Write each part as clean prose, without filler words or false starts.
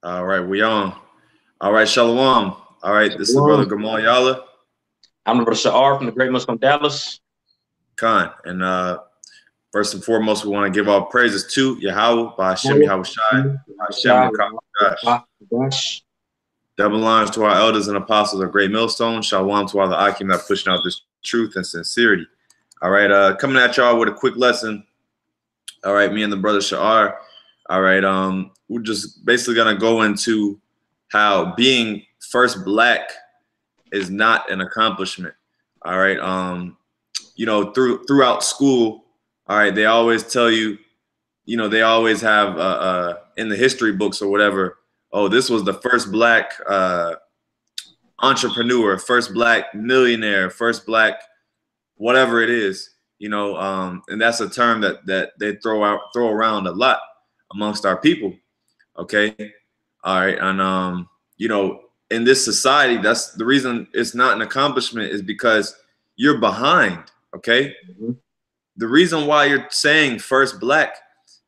All right, we on. All right, Shalom. All right, this is the brother Gamal Yala. I'm the brother Sha'ar from the Great Muslim Dallas. Khan. And first and foremost, we want to give all praises to Yahweh, BAHASHAM, YAHWAWASHI, BAHASHAM, Gosh. double lines to our elders and apostles of Great Millstone. Shalom to all the Akim that pushing out this truth and sincerity. All right, coming at y'all with a quick lesson. All right, me and the brother Sha'ar. All right, we're just basically gonna go into how being first black is not an accomplishment. All right, you know, throughout school, all right, they always tell you, you know, they always have in the history books or whatever, oh, this was the first black entrepreneur, first black millionaire, first black whatever it is, you know, and that's a term that they throw around a lot amongst our people. Okay, all right, and you know, in this society, that's the reason it's not an accomplishment, is because you're behind. Okay, the reason why you're saying first black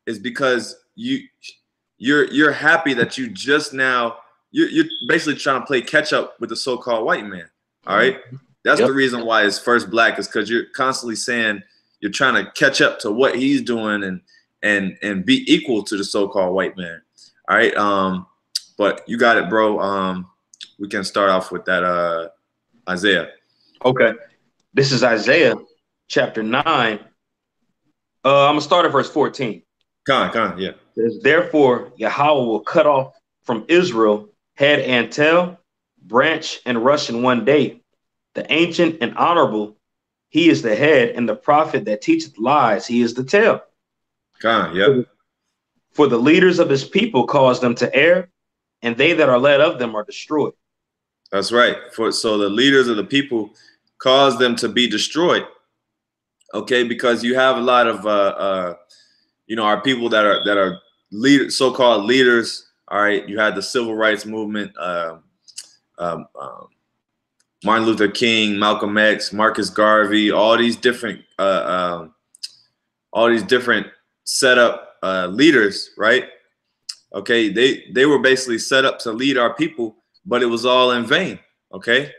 is because you're happy that you just now you're basically trying to play catch up with the so-called white man. All right, that's the reason why it's first black, is because you're constantly saying you're trying to catch up to what he's doing and be equal to the so-called white man. All right, but you got it, bro. We can start off with that Isaiah. Okay, this is Isaiah chapter 9. I'm gonna start at verse 14. Yeah. It says, therefore Yahweh will cut off from Israel head and tail, branch and rush in one day. The ancient and honorable, he is the head, and the prophet that teacheth lies, he is the tail. Yeah. For the leaders of his people cause them to err, and they that are led of them are destroyed. That's right. So the leaders of the people cause them to be destroyed. Okay, because you have a lot of you know, our people that are leaders, so-called leaders. All right, you had the civil rights movement, Martin Luther King, Malcolm X, Marcus Garvey, all these different set up leaders, right? Okay, they were basically set up to lead our people, but it was all in vain. Okay,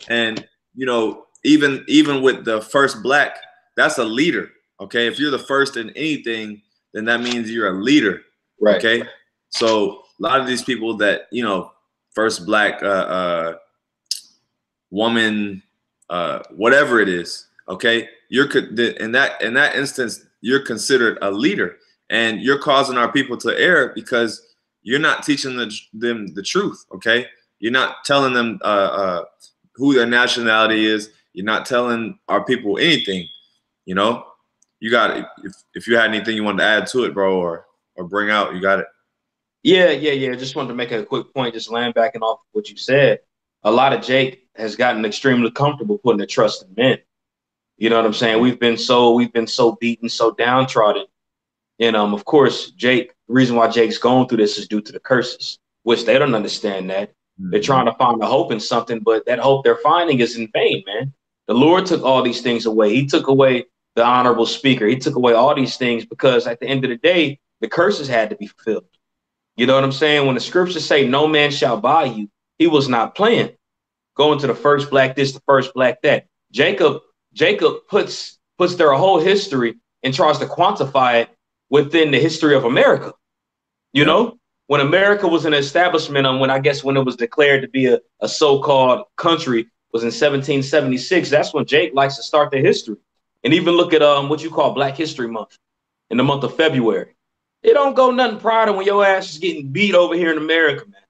and you know, even with the first black, that's a leader. Okay, if you're the first in anything, then that means you're a leader. Right. Okay, so a lot of these people that, you know, first black woman, whatever it is, okay, you're in that instance, you're considered a leader, and you're causing our people to err because you're not teaching them the truth. Okay, you're not telling them who their nationality is. You're not telling our people anything. You know, you got it. If you had anything you wanted to add to it, bro, or bring out, you got it. Yeah. Just wanted to make a quick point, just land backing off what you said. A lot of Jake has gotten extremely comfortable putting the trust in men. You know what I'm saying? We've been so beaten, so downtrodden. And of course, Jake, the reason why Jake's going through this is due to the curses, which they don't understand that. They're trying to find a hope in something, but that hope they're finding is in vain, man. The Lord took all these things away. He took away the honorable speaker. He took away all these things because at the end of the day, the curses had to be fulfilled. You know what I'm saying? When the scriptures say no man shall buy you, he was not playing. Going to the first black this, the first black that. Jacob puts their whole history and tries to quantify it within the history of America. You know, when America was an establishment, when it was declared to be a so-called country was in 1776. That's when Jake likes to start their history. And even look at what you call Black History Month in the month of February. It don't go nothing prior to when your ass is getting beat over here in America, man.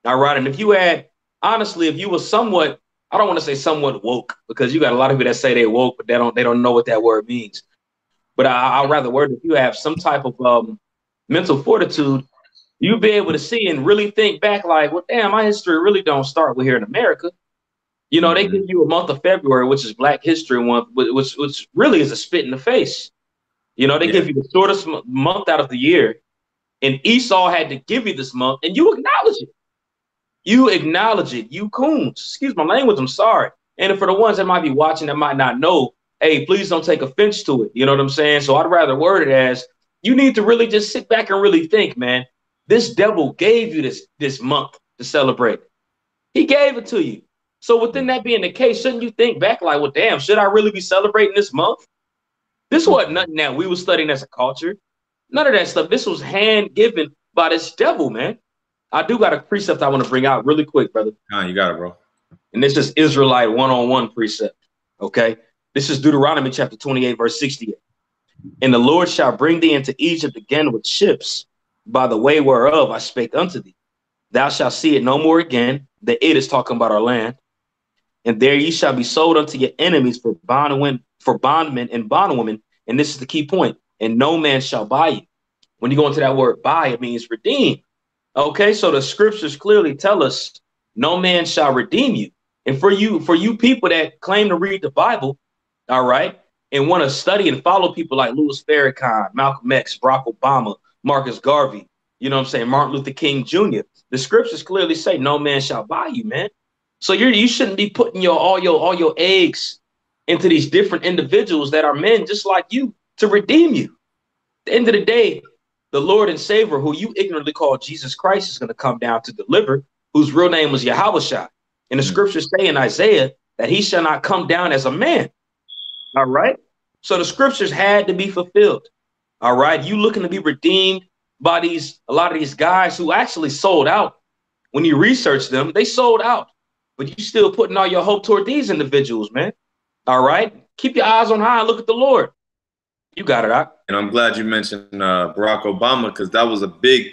All right. And if you had, honestly, if you were somewhat, I don't want to say somewhat woke, because you got a lot of people that say they woke, but they don't know what that word means. But I'd rather word, if you have some type of mental fortitude, you'll be able to see and really think back like, well, damn, my history really don't start with here in America. You know, they give you a month of February, which is Black History Month, which really is a spit in the face. You know, they give you the shortest month out of the year, and Esau had to give you this month, and you acknowledge it. You acknowledge it. You coons. Excuse my language. I'm sorry. And for the ones that might be watching that might not know, hey, please don't take offense to it. You know what I'm saying? So I'd rather word it as you need to really just sit back and really think, man. This devil gave you this month to celebrate. He gave it to you. So within that being the case, shouldn't you think back like, well, damn, should I really be celebrating this month? This wasn't nothing that we were studying as a culture. None of that stuff. This was hand given by this devil, man. I do got a precept I want to bring out really quick, brother. You got it, bro. And this is Israelite one-on-one precept. Okay. This is Deuteronomy chapter 28, verse 68. And the Lord shall bring thee into Egypt again with ships, by the way whereof I spake unto thee. Thou shalt see it no more again. The it is talking about our land. And there ye shall be sold unto your enemies for bondmen and bondwomen. And this is the key point. And no man shall buy you. When you go into that word buy, it means redeem. Okay, so the scriptures clearly tell us no man shall redeem you. And for you people that claim to read the Bible, all right, and want to study and follow people like Louis Farrakhan, Malcolm X, Barack Obama, Marcus Garvey, you know what I'm saying, Martin Luther King Jr., the scriptures clearly say no man shall buy you, man. So you shouldn't be putting all your eggs into these different individuals that are men just like you to redeem you. At the end of the day, the Lord and Savior, who you ignorantly call Jesus Christ, is going to come down to deliver, whose real name was YAHWAWASHI. And the scriptures say in Isaiah that he shall not come down as a man. All right. So the scriptures had to be fulfilled. All right. You looking to be redeemed by a lot of these guys who actually sold out. When you research them, they sold out. But you still putting all your hope toward these individuals, man. All right. Keep your eyes on high and look at the Lord. You got it, Doc. And I'm glad you mentioned Barack Obama, because that was a big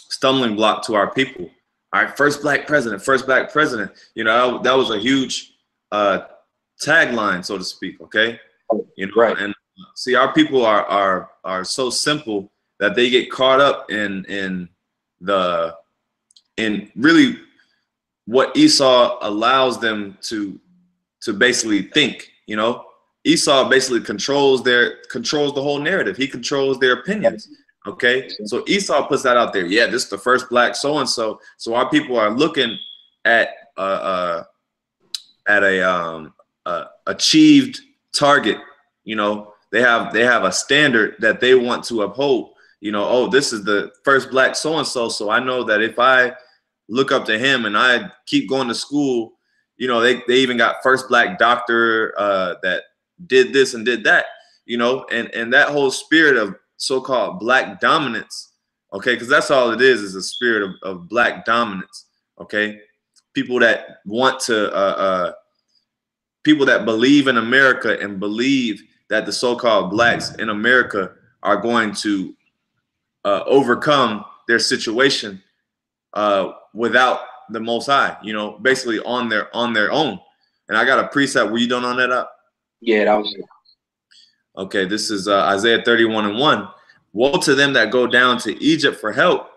stumbling block to our people. All right, first black president, first black president. You know, that was a huge tagline, so to speak. Okay, you know, right. And see, our people are so simple that they get caught up in really what Esau allows them to basically think. You know, Esau basically controls the whole narrative. He controls their opinions. Okay, so Esau puts that out there. Yeah, this is the first black so and so. So our people are looking at a achieved target. You know, they have a standard that they want to uphold. You know, oh, this is the first black so and so. So I know that if I look up to him and I keep going to school, you know, they even got first black doctor that did this and did that. You know, and that whole spirit of so-called black dominance, okay, because that's all it is a spirit of black dominance. Okay, people that want to people that believe in America and believe that the so-called blacks in America are going to overcome their situation without the Most High, you know, basically on their own. And I got a precept. Were you done on that up? Yeah, that was it. Okay, this is Isaiah 31:1. Woe to them that go down to Egypt for help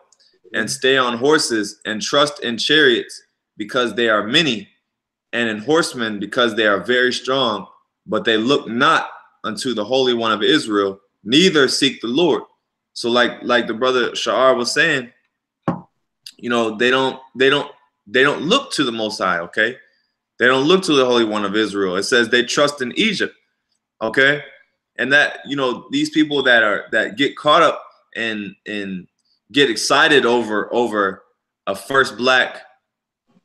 and stay on horses and trust in chariots because they are many, and in horsemen because they are very strong, but they look not unto the Holy One of Israel, neither seek the Lord. So like the brother Sha'ar was saying, you know, they don't look to the Most High, okay? They don't look to the Holy One of Israel. It says they trust in Egypt, okay? And that, you know, these people that get caught up and get excited over a first black,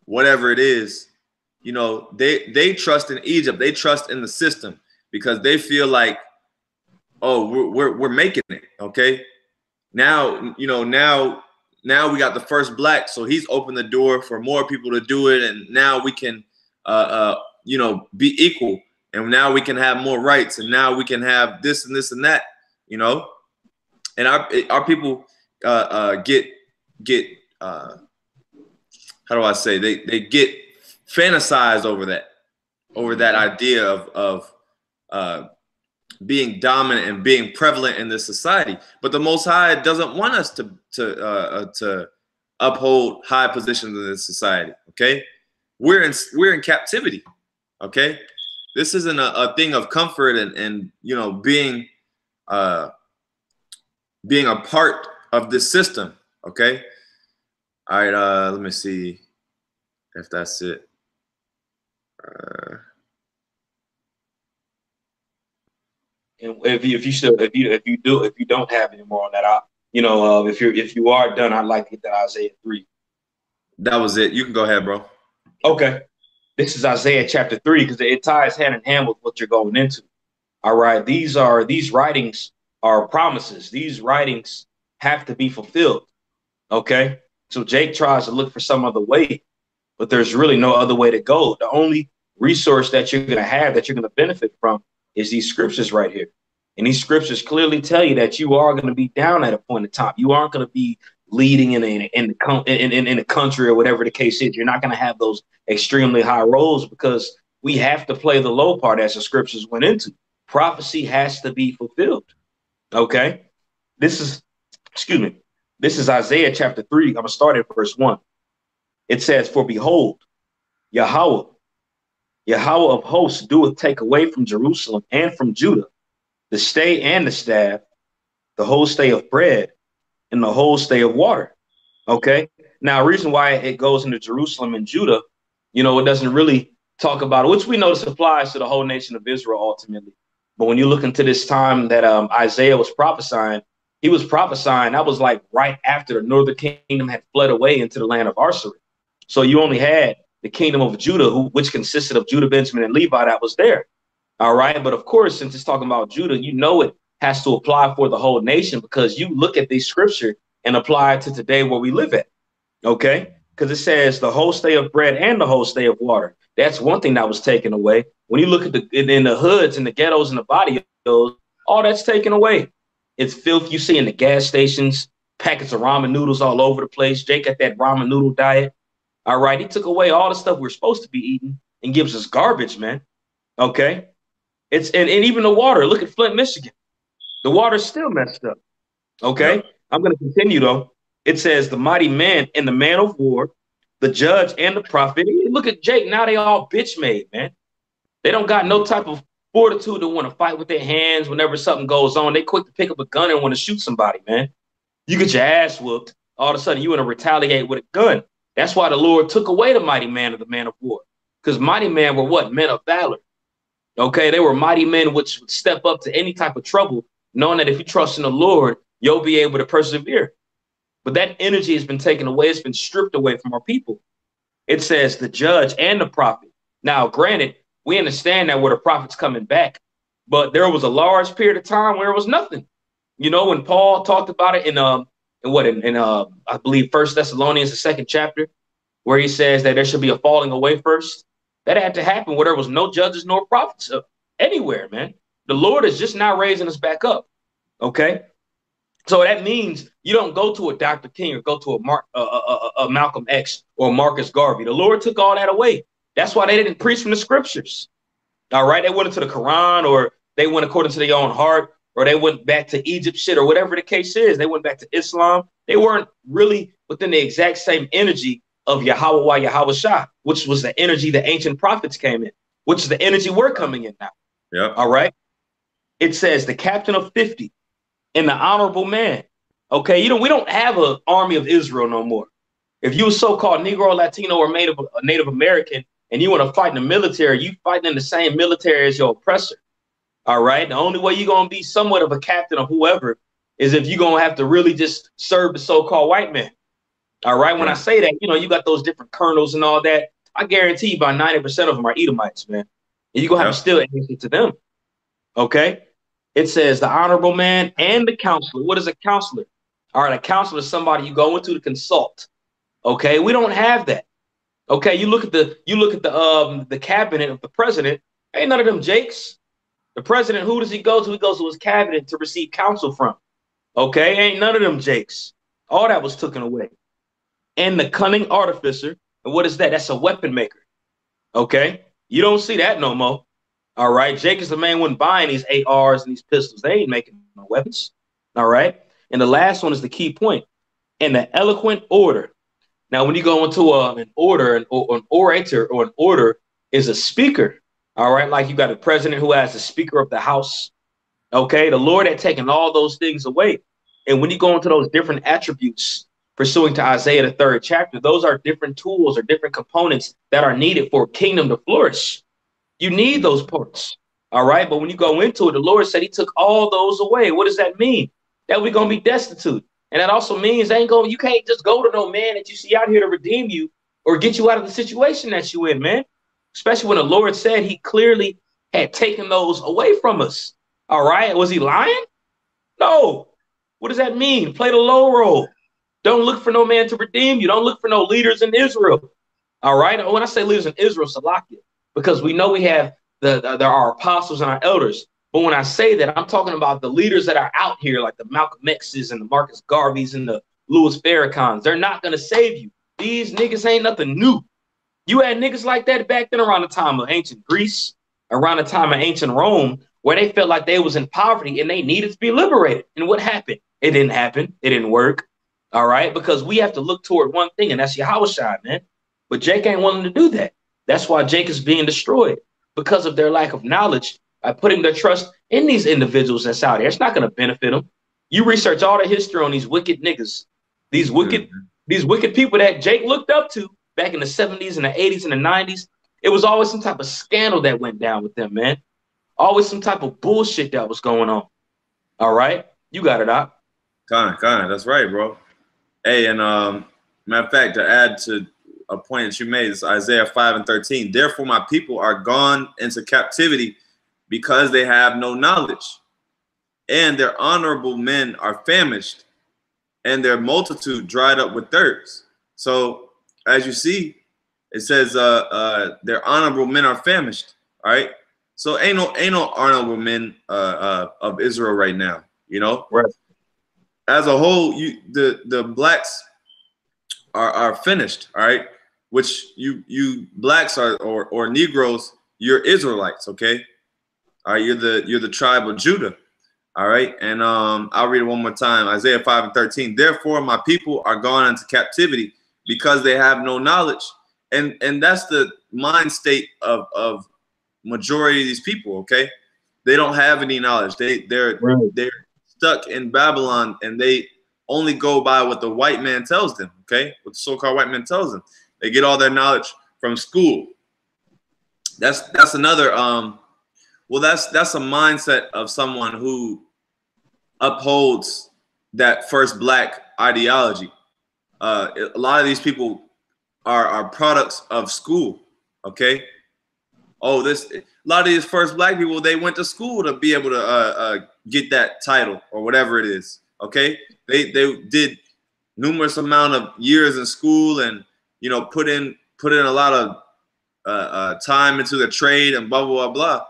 whatever it is, you know, they trust in Egypt. They trust in the system because they feel like, oh, we're making it, okay? Now, you know, now we got the first black, so he's opened the door for more people to do it, and now we can, you know, be equal. And now we can have more rights, and now we can have this and this and that, you know. And our people get how do I say, they get fantasized over that idea of being dominant and being prevalent in this society. But the Most High doesn't want us to uphold high positions in this society. Okay, we're in captivity. Okay. This isn't a thing of comfort and you know, being a part of this system. Okay. All right. Let me see if that's it. And if you don't have any more on that, You know, if you are done, I'd like to get that Isaiah 3. That was it. You can go ahead, bro. Okay. This is Isaiah chapter 3 because it ties hand in hand with what you're going into. All right. These writings are promises. These writings have to be fulfilled. Okay. So Jake tries to look for some other way, but there's really no other way to go. The only resource that you're going to have that you're going to benefit from is these scriptures right here. And these scriptures clearly tell you that you are going to be down at a point in time. You aren't going to be leading in the country or whatever the case is. You're not going to have those extremely high roles because we have to play the low part as the scriptures went into. Prophecy has to be fulfilled. Okay. Excuse me. This is Isaiah chapter 3. I'm going to start at verse 1. It says, "For behold, Yahweh of hosts doeth take away from Jerusalem and from Judah the stay and the staff, the whole stay of bread, and the whole stay of water." Okay. Now, reason why it goes into Jerusalem and Judah, you know, it doesn't really talk about it, which we know this applies to the whole nation of Israel ultimately. But when you look into this time that Isaiah was prophesying, he was prophesying, that was like right after the northern kingdom had fled away into the land of Arsarid. So you only had the kingdom of Judah, which consisted of Judah, Benjamin, and Levi that was there. All right. But of course, since it's talking about Judah, you know it has to apply for the whole nation because you look at these scripture and apply it to today where we live at. Okay. Because it says the whole stay of bread and the whole stay of water. That's one thing that was taken away. When you look at in the hoods and the ghettos and the barrios, all that's taken away. It's filth you see in the gas stations, packets of ramen noodles all over the place. Jake got that ramen noodle diet. All right. He took away all the stuff we're supposed to be eating and gives us garbage, man. Okay. And even the water. Look at Flint, Michigan. The water's still messed up. Okay. Yep. I'm going to continue, though. It says the mighty man and the man of war, the judge and the prophet. Look at Jake. Now they all bitch made, man. They don't got no type of fortitude to want to fight with their hands whenever something goes on. They quick to pick up a gun and want to shoot somebody, man. You get your ass whooped. All of a sudden, you want to retaliate with a gun. That's why the Lord took away the mighty man of the man of war. Because mighty men were what? Men of valor. Okay, they were mighty men which would step up to any type of trouble, knowing that if you trust in the Lord, you'll be able to persevere. But that energy has been taken away. It's been stripped away from our people. It says the judge and the prophet. Now, granted, we understand that where the prophet's coming back, but there was a large period of time where it was nothing. You know, when Paul talked about it in I believe 1 Thessalonians, the 2nd chapter, where he says that there should be a falling away first. That had to happen where there was no judges nor prophets anywhere, man. The Lord is just now raising us back up. Okay. So that means you don't go to a Dr. King or go to a Malcolm X or Marcus Garvey. The Lord took all that away. That's why they didn't preach from the scriptures. All right. They went into the Quran, or they went according to their own heart, or they went back to Egypt shit, or whatever the case is. They went back to Islam. They weren't really within the exact same energy of YAHWAWASHI, YAHWAWASHI, which was the energy the ancient prophets came in, which is the energy we're coming in now. Yeah. All right. It says the captain of 50 and the honorable man. Okay. We don't have an army of Israel no more. If you a so-called Negro, Latino, or Native American, and you want to fight in the military, you fighting in the same military as your oppressor. All right. The only way you're going to be somewhat of a captain or whoever is if you're going to have to really just serve the so-called white man. All right. When I say that, you got those different colonels and all that. I guarantee you about 90% of them are Edomites, man. And you're going to have to still answer to them. Okay. It says the honorable man and the counselor. What is a counselor? All right. A counselor is somebody you go into to consult. Okay. We don't have that. Okay. You look at the cabinet of the president. Ain't none of them Jakes. The president, who does he go to? He goes to his cabinet to receive counsel from. Okay. Ain't none of them Jakes. All that was taken away. And the cunning artificer. And what is that? That's a weapon maker. Okay. You don't see that no more. All right. Jake is the man when buying these ARs and these pistols. They ain't making no weapons. All right. And the last one is the key point. And the eloquent order. Now, when you go into an order, an orator or an order is a speaker. All right. Like you got a president who has the speaker of the house. Okay. The Lord had taken all those things away. And when you go into those different attributes, pursuing to Isaiah, the 3rd chapter, those are different tools or different components that are needed for a kingdom to flourish. You need those parts. All right. But when you go into it, the Lord said he took all those away. What does that mean? That we're going to be destitute. And that also means you can't just go to no man that you see out here to redeem you or get you out of the situation that you in, man. Especially when the Lord said he clearly had taken those away from us. All right. Was he lying? No. What does that mean? Play the low role. Don't look for no man to redeem you. Don't look for no leaders in Israel. All right. When I say leaders in Israel, Salakia, because we know we have there are apostles and our elders. But when I say that, I'm talking about the leaders that are out here, like the Malcolm X's and the Marcus Garveys and the Louis Farrakhan's. They're not going to save you. These niggas ain't nothing new. You had niggas like that back then around the time of ancient Greece, around the time of ancient Rome, where they felt like they was in poverty and they needed to be liberated. And what happened? It didn't happen. It didn't work. All right. Because we have to look toward one thing, and that's YAHWAWASHI, man. But Jake ain't willing to do that. That's why Jake is being destroyed, because of their lack of knowledge, by putting their trust in these individuals that's out here. It's not going to benefit them. You research all the history on these wicked niggas, these wicked people that Jake looked up to back in the 70s and the 80s and the 90s. It was always some type of scandal that went down with them, man. Always some type of bullshit that was going on. All right. You got it, Doc. Kind of. That's right, bro. Hey, and matter of fact, to add to a point that you made, is Isaiah 5:13. Therefore, my people are gone into captivity because they have no knowledge, and their honorable men are famished, and their multitude dried up with thirst. So, as you see, it says their honorable men are famished. All right. So ain't no honorable men of Israel right now. You know, right. As a whole, the blacks are finished. All right. Which you blacks are or Negroes, you're Israelites. Okay. All right. You're the tribe of Judah. All right. And I'll read it one more time. Isaiah 5:13. Therefore, my people are gone into captivity because they have no knowledge. And that's the mind state of majority of these people. Okay. They don't have any knowledge. They're stuck in Babylon, and they only go by what the white man tells them. Okay. What the so-called white man tells them. They get all their knowledge from school. That's another that's a mindset of someone who upholds that first black ideology. A lot of these people are products of school. Okay. Oh, a lot of these first black people, they went to school to be able to get that title or whatever it is. Okay. They did numerous amount of years in school, and put in a lot of time into the trade and blah blah blah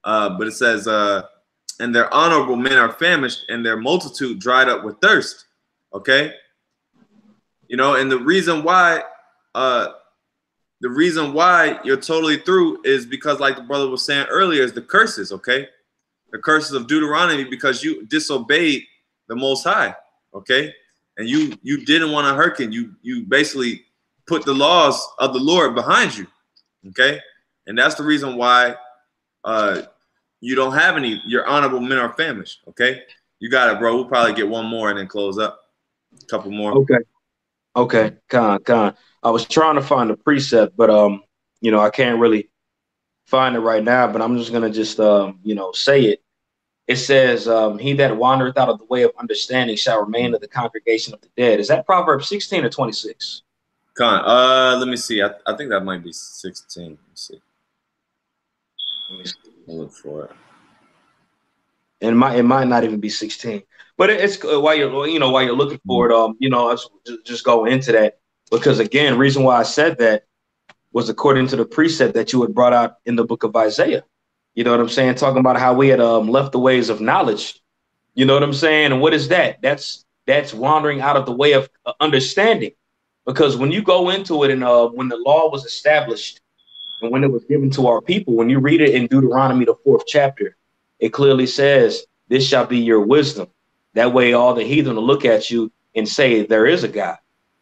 blah. But it says and their honorable men are famished, and their multitude dried up with thirst. Okay. And the reason why you're totally through is because, like the brother was saying earlier, is the curses. Okay. The curses of Deuteronomy, because you disobeyed the Most High. Okay. And you didn't want to hearken. You basically put the laws of the Lord behind you. Okay. And that's the reason why you don't have any. Your honorable men are famished. Okay. You got it, bro. We'll probably get one more and then close up. A couple more. Okay. Con. I was trying to find the precept, but I can't really find it right now. But I'm just gonna say it. It says, "He that wandereth out of the way of understanding shall remain in the congregation of the dead." Is that Proverbs 16 or 26? Let me see. I think that might be 16. Let's see. I'll look for it. And it might not even be 16. But it's while you're looking for it, let's just go into that, because again, reason why I said that was according to the precept that you had brought out in the book of Isaiah. You know what I'm saying? Talking about how we had left the ways of knowledge. You know what I'm saying? And what is that? That's wandering out of the way of understanding. Because when you go into it, and when the law was established and when it was given to our people, when you read it in Deuteronomy, the 4th chapter, it clearly says, "This shall be your wisdom." That way, all the heathen will look at you and say, there is a God.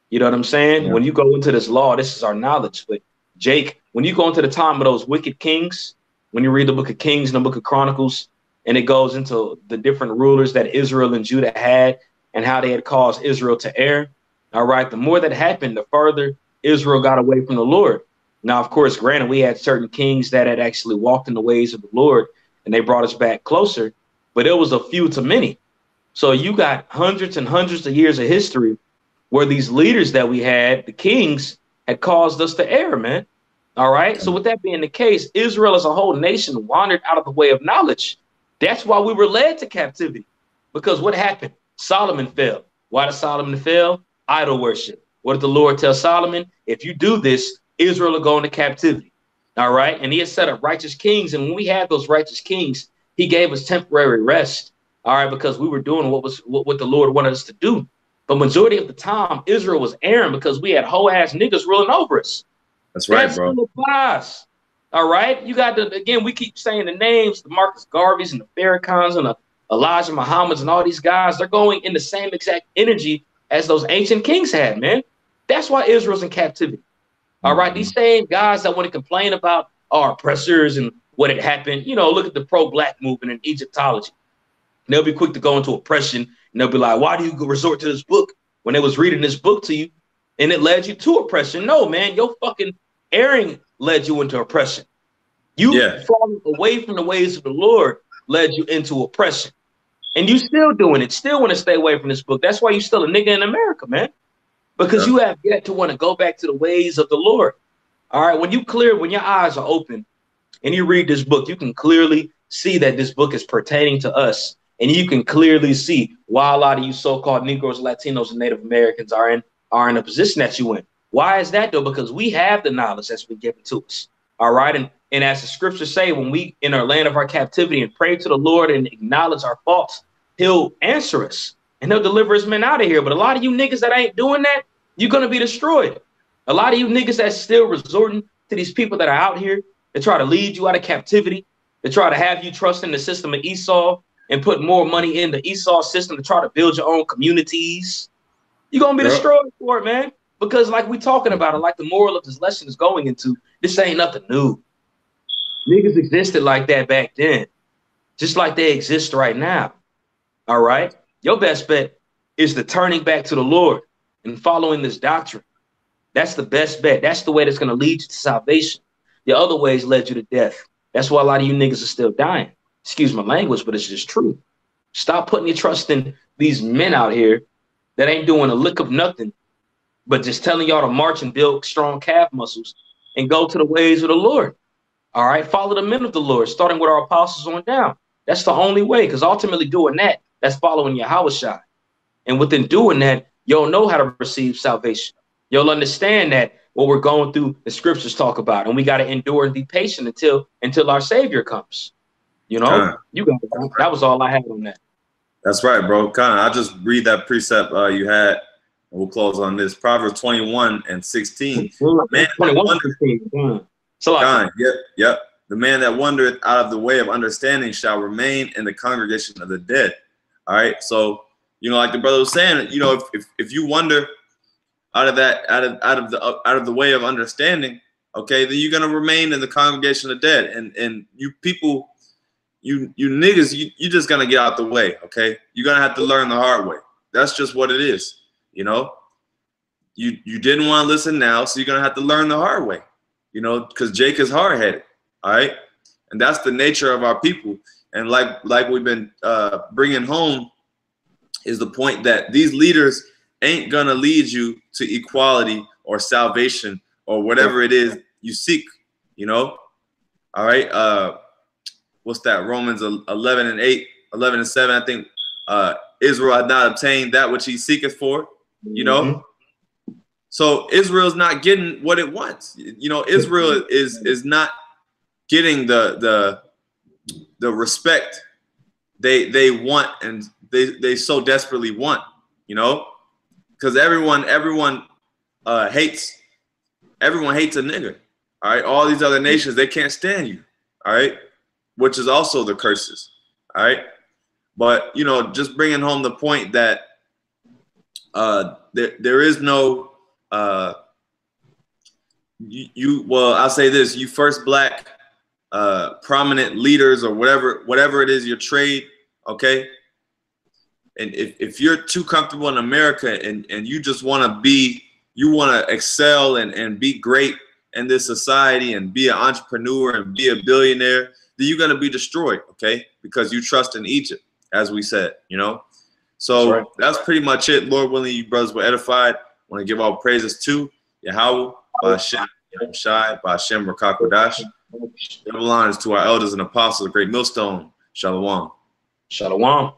You know what I'm saying? Yeah. When you go into this law, this is our knowledge. But Jake, when you go into the time of those wicked kings, when you read the book of Kings and the book of Chronicles, and it goes into the different rulers that Israel and Judah had and how they had caused Israel to err. All right. The more that happened, the further Israel got away from the Lord. Now, of course, granted, we had certain kings that had actually walked in the ways of the Lord, and they brought us back closer, but it was a few to many. So you got hundreds and hundreds of years of history where these leaders that we had, the kings, had caused us to err, man. All right. So with that being the case, Israel as a whole nation wandered out of the way of knowledge. That's why we were led to captivity. Because what happened? Solomon fell. Why did Solomon fail? Idol worship. What did the Lord tell Solomon? If you do this, Israel will go into captivity. All right. And he has set up righteous kings. And when we had those righteous kings, he gave us temporary rest. All right. Because we were doing what the Lord wanted us to do. But majority of the time, Israel was erring because we had whole ass niggas ruling over us. That's right, bro. Still applies. All right. You got to, again, we keep saying the names, the Marcus Garveys and the Farrakhans and the Elijah Muhammad's and all these guys, they're going in the same exact energy as those ancient kings had, man. That's why Israel's in captivity. All right. These same guys that want to complain about our oppressors and what had happened, you know, look at the pro-black movement in Egyptology. And they'll be quick to go into oppression. And they'll be like, why do you resort to this book when they was reading this book to you and it led you to oppression? No, man, your fucking erring led you into oppression. You falling away from the ways of the Lord led you into oppression. And you still doing it, still want to stay away from this book. That's why you still a nigga in America, man. Because you have yet to want to go back to the ways of the Lord. All right, when your eyes are open and you read this book, you can clearly see that this book is pertaining to us. And you can clearly see why a lot of you so-called Negroes, Latinos, and Native Americans are in a position that you in. Why is that, though? Because we have the knowledge that's been given to us. All right. And as the scriptures say, when we in our land of our captivity and pray to the Lord and acknowledge our faults, he'll answer us and he'll deliver his men out of here. But a lot of you niggas that ain't doing that, you're going to be destroyed. A lot of you niggas that's still resorting to these people that are out here to try to lead you out of captivity, to try to have you trust in the system of Esau and put more money in the Esau system to try to build your own communities. You're going to be destroyed for it, man. Because like we talking about it, like the moral of this lesson is going into, this ain't nothing new. Niggas existed like that back then, just like they exist right now. All right. Your best bet is the turning back to the Lord and following this doctrine. That's the best bet. That's the way that's going to lead you to salvation. The other ways led you to death. That's why a lot of you niggas are still dying. Excuse my language, but it's just true. Stop putting your trust in these men out here that ain't doing a lick of nothing, but just telling y'all to march and build strong calf muscles and go to the ways of the Lord. All right. Follow the men of the Lord, starting with our apostles on down. That's the only way, because ultimately doing that, that's following YAHWAWASHI. And within doing that, you'll know how to receive salvation. You'll understand that what we're going through, the scriptures talk about, and we got to endure and be patient until our Savior comes. You know, you got it. That was all I had on that. That's right, bro. I'll just read that precept you had, and we'll close on this. Proverbs 21:16. Man, 21:16. Yep. The man that wandereth out of the way of understanding shall remain in the congregation of the dead. All right. So, you know, like the brother was saying, you know, if you wander out of the way of understanding, okay, then you're gonna remain in the congregation of the dead. And you people, you niggas, you just gonna get out the way, okay? You're gonna have to learn the hard way. That's just what it is, you know. You didn't want to listen now, so you're gonna have to learn the hard way, you know, because Jake is hard-headed, all right? And that's the nature of our people. And like we've been bringing home is the point that these leaders ain't gonna lead you to equality or salvation or whatever it is you seek, you know. All right. What's that? Romans 11:8, 11:7. I think Israel had not obtained that which he seeketh for, you know. So Israel's not getting what it wants. You know, Israel is not getting the respect they want and they so desperately want, you know, because everyone hates a nigger. All right, all these other nations, they can't stand you. All right, which is also the curses. All right, but you know, just bringing home the point that there is no well, I'll say this: you first black prominent leaders or whatever it is your trade, okay. And if you're too comfortable in America and you just want to excel and be great in this society and be an entrepreneur and be a billionaire, then you're going to be destroyed, okay? Because you trust in Egypt, as we said, you know? So that's pretty much it. Lord willing, you brothers were edified. I want to give all praises to Yahweh, BAHASHAM, Shai, BAHASHAM, Rakakwadash. Double honors to our elders and apostles, the great millstone. Shalom. Shalom.